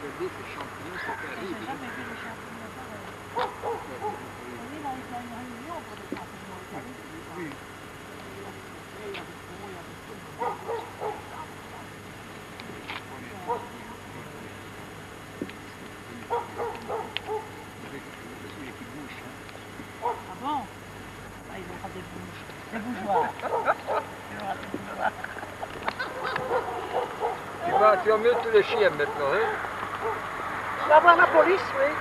regardez ces champignons, c'est J'ai terrible. jamais vu les champignons pareils. On est dans une réunion pour les champignons. Oui. Ah bon? Ah, il aura des bouches. Des bougeoirs. Il aura des bougeoirs. Tu vas mieux tous les chiens maintenant, hein? Tu vas voir la police, oui.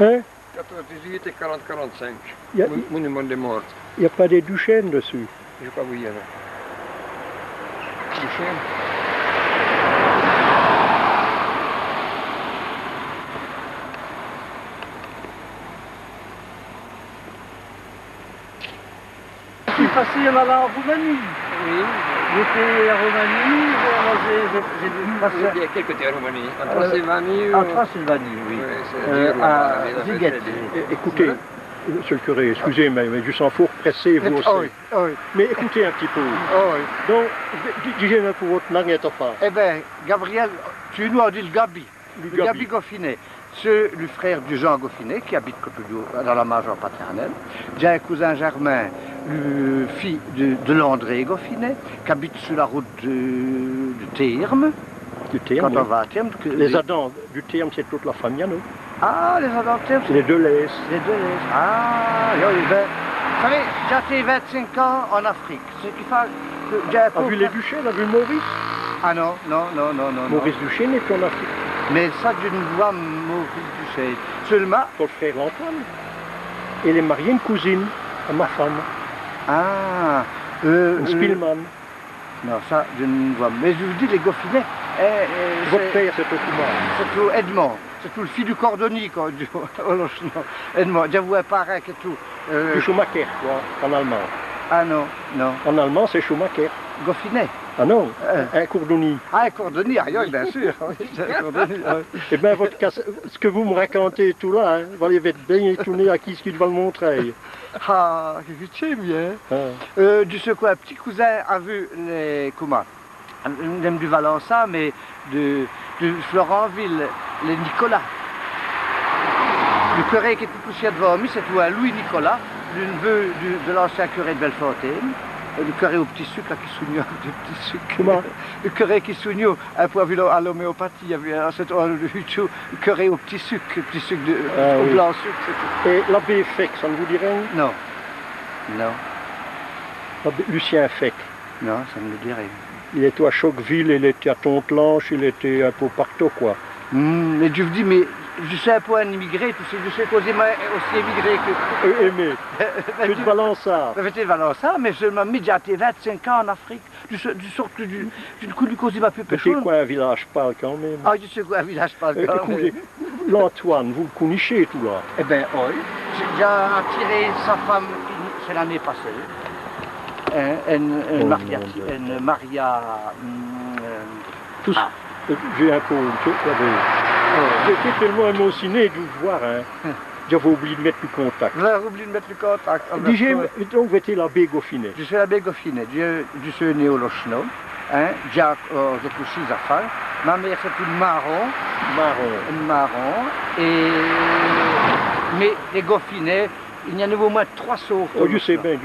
Hein? 14, 18 et 40, 45. Il Monument des morts. n'y a pas des Duchesnes dessus. Je sais pas où il y en a. Duchesne. Je suis passé en allant en Roumanie. Oui. J'étais en Roumanie, Il y a quelques côtés en Roumanie. En Transylvanie en ou... Transylvanie, oui. Oui, c'est dur À là-bas. les Ziget. affaires, Écoutez, monsieur le curé, excusez, mais je sens fort pressé, vous aussi. Oh oui, oh oui, Mais écoutez un petit peu. oh oui. Donc, dis-moi pour votre langue et pas. Eh bien, Gabriel, tu nous as dit le Gabi. Le Le Gabi. Gabi Goffinet. C'est le frère du Jean Goffinet qui habite Cotonou, dans la majeure paternelle. J'ai un cousin germain, le fils de l'André Goffinet, qui habite sur la route de Thermes. Du terme. Quand on va à Thermes. Les Adams du terme, c'est toute la famille, non? Ah, les Adams de Thermes, C'est les deux laisses. les deux les. Ah, oui, ben, vous savez, j'ai été 25 ans en Afrique. Ce qui fait que j'ai un A vu les Duchesnes, a vu Maurice? Ah non, non, non, non, non. Maurice Duchesne est en Afrique. Mais ça, je ne vois Maurice Duchesne. Seulement, Son frère Antoine. Il est marié une cousine à ma femme, ah, une Spielmann. non, ça, je ne vois. Mais je vous dis, les Goffinets, Votre père, c'est Okumar. c'est tout Edmond. C'est tout le fils du cordonnier, quoi. Edmond, j'avoue, un parrain que tout. Du Schumacher, quoi, en allemand. Ah non, non. En allemand, c'est Schumacher. Goffinet. Ah non, un cordonnier. Ah, un cordonnier, ah, oui, bien sûr. Oui, c'est un cordonnier, oui. Eh bien, ce que vous me racontez tout là, vous allez être bien étonné à qui ce qu'il va le montrer. Ah, que tu aimes bien. Ah. Du ce quoi, un petit cousin a vu les, comment, même du Valençat, mais de Florentville, les Nicolas. Le curé qui était poussé devant lui, c'est tout un Louis Nicolas, le neveu de l'ancien curé de Bellefontaine. Le curé au petit sucre, là, qui soignait du petit sucre. Comment? Le curé qui soignait un peu à l'homéopathie, il y avait le curé au petit sucre au oui. blanc sucre, c'est tout. Et l'abbé Feck, ça ne vous dit rien? Non, non, Lucien Feck. non, ça ne me dit rien. Il était à Choqueville, il était à Tontlanche, il était un peu partout, quoi. Mais je vous dis, mais je suis un peu un immigré, tu sais, je sais qu'aux aussi émigré que... Aimé, tu te balances ça. J'avais Valençat, mais je m'ai mis déjà 25 ans en Afrique, du sort que je ne connais pas plus Mais c'est personne. quoi un village pâle quand même? Ah, je sais quoi, un village pas le Écoutez, l'Antoine, vous le connaissez tout là? Eh bien, oui. J'ai déjà attiré sa femme, c'est l'année passée. Une Maria... Tous, j'ai un peu, j'étais tellement émotionné de vous voir, hein. J'avais oublié de mettre le contact. Vous avez oublié de mettre le contact. Dis-je, donc, vous étiez l'abbé Goffinet. Je suis l'abbé Goffinet, je suis né au Lochno, hein, j'ai couché à faire. Ma mère c'est une marron, et mais les Goffinets, il y en a au moins 3 sortes. Oh, je sais bien.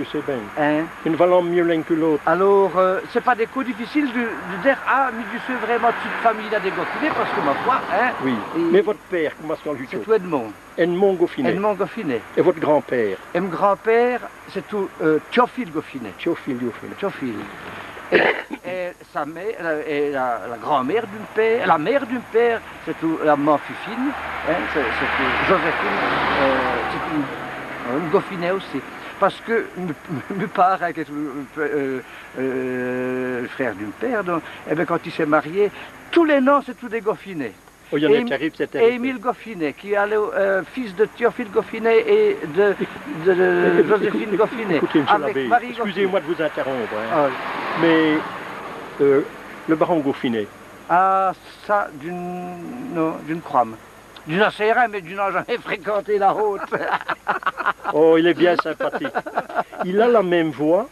Hein? Une valant mieux l'un que l'autre. Alors, c'est pas des coups difficiles de dire, ah, mais je suis vraiment toute famille là des Goffinets, parce que ma foi, hein, Oui. Et- Mais votre père, comment est-ce qu'on lui c'est dit? tout Edmond, Edmond Goffinet. Edmond Goffinet. Et votre grand-père? Et mon grand-père, c'est tout Théophile Goffinet. Théophile Goffinet. Théophile. Et sa mère, et la grand-mère d'une père, la mère d'une père, c'est tout la maman Fifine, hein, c'est Joséphine, c'est une Goffinet aussi. Parce que mes parents, qui est le frère d'une père, donc, eh bien, quand il s'est marié, tous les noms, c'est tous des Goffinets. Oh, il y en a qui arrivent, c'est Et terrible. Émile Goffinet, qui est fils de Théophile Goffinet et de Joséphine Goffinet. Écoutez, monsieur avec l'abbé, Marie excusez-moi de vous interrompre, hein. Goffinet. Mais le baron Goffinet, Ah, ça, d'une crame. D'une assez rien, mais d'une n'a jamais fréquenté la route. oh, il est bien sympathique. Il a la même voix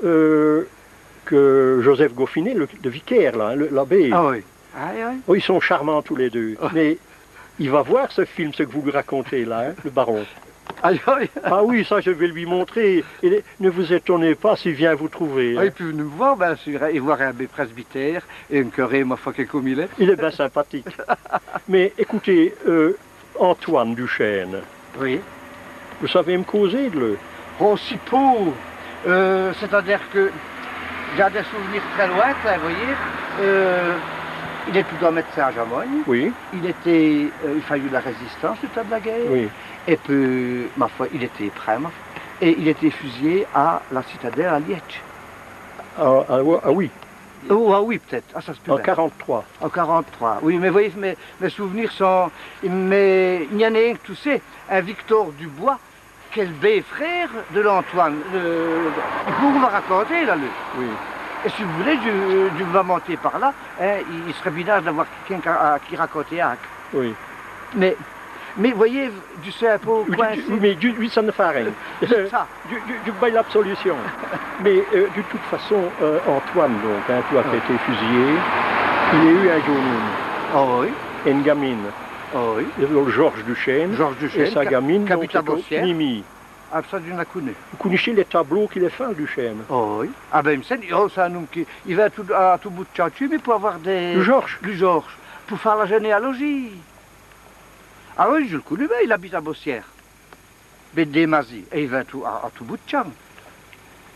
que Joseph Goffinet, le vicaire, là, hein, l'abbé. Ah oui. Ah oui. Oh, ils sont charmants tous les deux. Mais il va voir ce film, ce que vous racontez là, hein, le baron. Ah oui. Ah oui, ça je vais lui montrer. Et ne vous étonnez pas s'il vient vous trouver. Ah, Hein. il peut venir me voir, bien sûr, et voir un presbytère et un curé, ma foi, qui est comme il est. Il est bien sympathique. Mais écoutez, Antoine Duchesne, Oui. vous savez me causer de le. Oh, si pauvre. C'est-à-dire que j'ai des souvenirs très lointains, vous voyez. Il est tout d'un médecin à Jamogne. Oui, Il fallut la résistance du temps de la guerre. oui. Et puis, ma foi, il était prêtre. Et il était fusillé à la citadelle à Liège. Ah oui, Oh, ah oui, peut-être. Ah, ça se peut en bien. 43. En 43. Oui, mais vous voyez, mes souvenirs sont... Mais il y en a un que tu sais, un Victor Dubois, quel bel frère de l'Antoine. Vous va raconter, là, lui. Oui. Et si vous voulez, je vais monter par là, hein, il serait bien d'avoir quelqu'un qui racontait Hack. Oui. Mais vous voyez, du sais un peu coincé. Mais oui, ça ne fait rien. Ça. Du bail l'absolution. Mais de toute façon, Antoine, donc, hein, toi qui as été fusillé, il a eu un jeune Oh oui, et une gamine. oh oui. Le Georges Duchesne. Georges Duchesne, Et sa gamine, qui donc, habite à c'est au Bossière. Mimi. Ah, ça, je ne la connais. Vous connaissez les tableaux qu'il a fait, le Duchesne? Oh oui. Ah ben, il me semble, oh, c'est un homme qui... Il va à tout bout de chantier, mais pour avoir des... Le Georges. Le Georges. Pour faire la généalogie. Ah oui, je le connais bien, il habite à Bossière. Mais des Mazis. Et il va à tout bout de champ.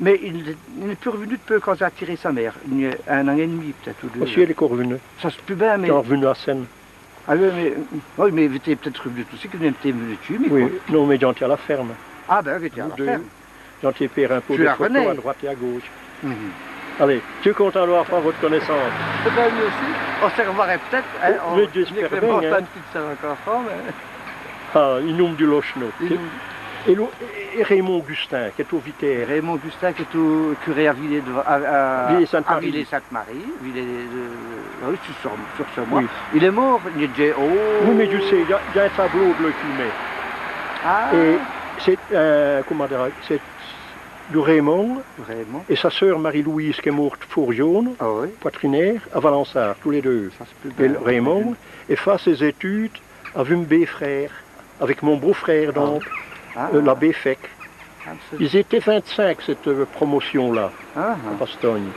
Mais il n'est plus revenu de peu quand j'ai attiré sa mère. Il y a un an et demi, peut-être, ou deux. Aussi, elle est revenu. Ça se peut bien, mais... Elle est revenue à Seine. Ah oui, mais il était peut-être revenu tout de suite, qu'il était venu dessus, mais Oui, quoi. non, mais j'en tiens à la ferme. Ah ben, il était à la Deux. ferme. J'en tiens père un peu Tu de la photos renais. à droite et à gauche. Mhm. Allez, tu es content d'avoir fait votre connaissance? C'est bien lui aussi. On se reverrait peut-être. Hein, Oui, j'espère bien, Pas hein. de petite sœur encore fort, mais... Ah, il nomme du Lochno. Il- Et Raymond Augustin, qui est au Vitaire. Raymond Augustin qui est au curé à Villers-Sainte-Marie. Villers-Sainte-Marie. Oui, sur ce mois. Oui. Il est mort, il est déjà... Oh. Oui, mais je sais, il y a un tableau de Lecumé. Ah, Et c'est, comment dire, c'est de Raymond Raymond. et sa sœur Marie-Louise qui est morte four jaune, Ah oui, poitrinaire, à Valençard, tous les deux. ça se peut Et bien. Raymond, et fait ses études à Vumbé frère, avec mon beau-frère donc, Ah, l'abbé Feck. ah, c'est- Ils étaient 25 cette promotion-là, ah, à Bastogne.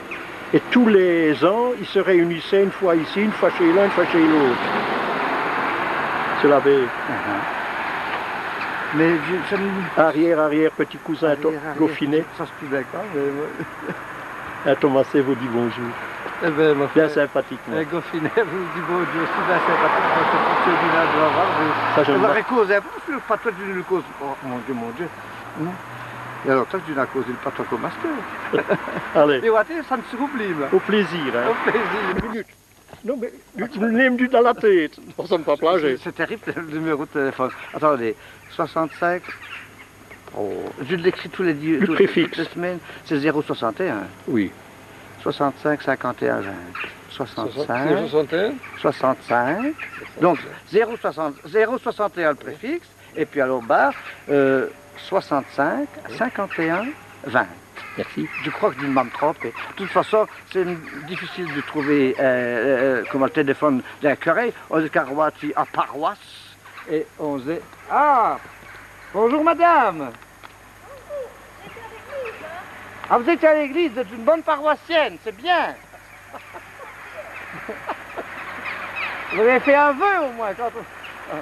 Et tous les ans, ils se réunissaient une fois ici, une fois chez l'un, une fois chez l'autre. C'est l'abbé. Mais ça me... Arrière, petit cousin Goffinet. Ça se peut bien quoi, mais... Un Thomaset vous dit bonjour. Eh ben, ma Bien frère, sympathiquement. Goffinet vous dit bon Dieu, c'est bien sympathique, moi, c'est pour ce village de Laval, Ça, je on ne va m'en- récauser un peu, pas toi tu nous causes. Oh mon Dieu. Non. Et alors toi tu n'as causé le patron comme master. Allez, Et ouais, ça ne se oublie là. au plaisir. Hein. Au plaisir. Minute. Non, mais vous n'aimez du dans la tête. On ne pas plager. C'est terrible le numéro de téléphone. Attendez, 65. Oh, je l'écris tous les Le préfixe. toutes les semaines. C'est 061. Oui. 65 51 20. 65 61 65. Donc 061 le préfixe. Et puis alors bas 65 51 20. Merci. Je crois que je ne m'en trompe. De toute façon, c'est difficile de trouver comment le téléphone d'un curé. On est Carwati à paroisse. Et on est... Ah! Bonjour madame! Ah, vous êtes à l'église, vous êtes une bonne paroissienne, c'est bien! Vous avez fait un vœu au moins quand on...